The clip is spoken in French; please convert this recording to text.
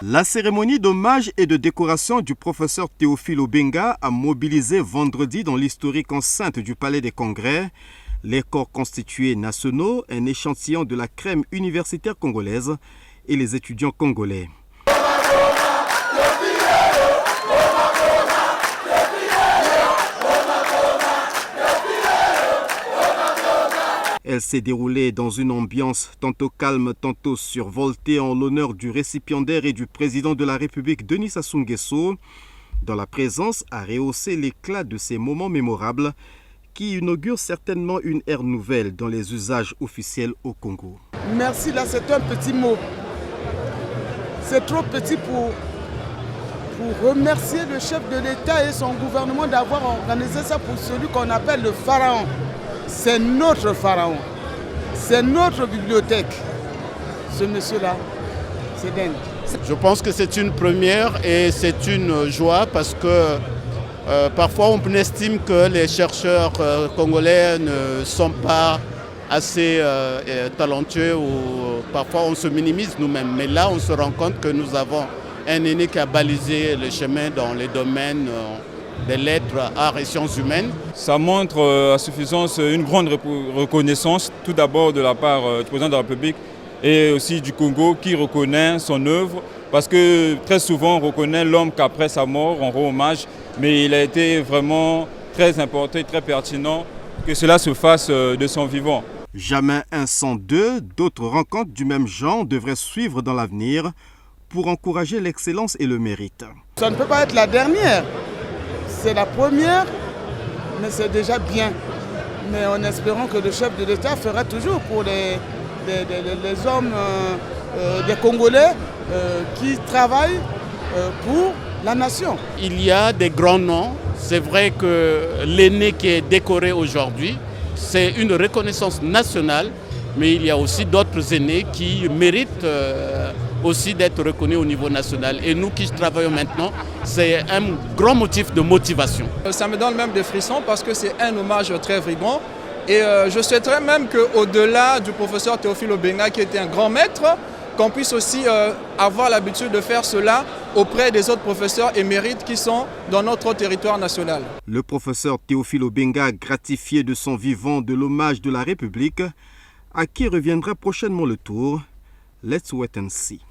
La cérémonie d'hommage et de décoration du professeur Théophile Obenga a mobilisé vendredi dans l'historique enceinte du Palais des Congrès les corps constitués nationaux, un échantillon de la crème universitaire congolaise et les étudiants congolais. Elle s'est déroulée dans une ambiance tantôt calme, tantôt survoltée en l'honneur du récipiendaire et du président de la République, Denis Sassou Nguesso, dont la présence a rehaussé l'éclat de ces moments mémorables qui inaugurent certainement une ère nouvelle dans les usages officiels au Congo. Merci, là c'est un petit mot. C'est trop petit pour remercier le chef de l'État et son gouvernement d'avoir organisé ça pour celui qu'on appelle le pharaon. C'est notre pharaon, c'est notre bibliothèque. Ce monsieur-là, c'est dingue. Je pense que c'est une première et c'est une joie parce que parfois on estime que les chercheurs congolais ne sont pas assez talentueux ou parfois on se minimise nous-mêmes. Mais là on se rend compte que nous avons un aîné qui a balisé le chemin dans les domaines des lettres, arts et sciences humaines. Ça montre à suffisance une grande reconnaissance, tout d'abord de la part du président de la République et aussi du Congo qui reconnaît son œuvre, parce que très souvent on reconnaît l'homme qu'après sa mort, on rend hommage, mais il a été vraiment très important et très pertinent que cela se fasse de son vivant. Jamais un sans deux, d'autres rencontres du même genre devraient suivre dans l'avenir pour encourager l'excellence et le mérite. Ça ne peut pas être la dernière. C'est la première, mais c'est déjà bien. Mais en espérant que le chef de l'État fera toujours pour les hommes des Congolais qui travaillent pour la nation. Il y a des grands noms. C'est vrai que l'aîné qui est décoré aujourd'hui, c'est une reconnaissance nationale, mais il y a aussi d'autres aînés qui méritent aussi d'être reconnus au niveau national. Et nous qui travaillons maintenant, c'est un grand motif de motivation. Ça me donne même des frissons parce que c'est un hommage très vibrant. Et je souhaiterais même qu'au-delà du professeur Théophile Obenga, qui était un grand maître, qu'on puisse aussi avoir l'habitude de faire cela auprès des autres professeurs émérites qui sont dans notre territoire national. Le professeur Théophile Obenga, gratifié de son vivant de l'hommage de la République, à qui reviendra prochainement le tour. Let's wait and see.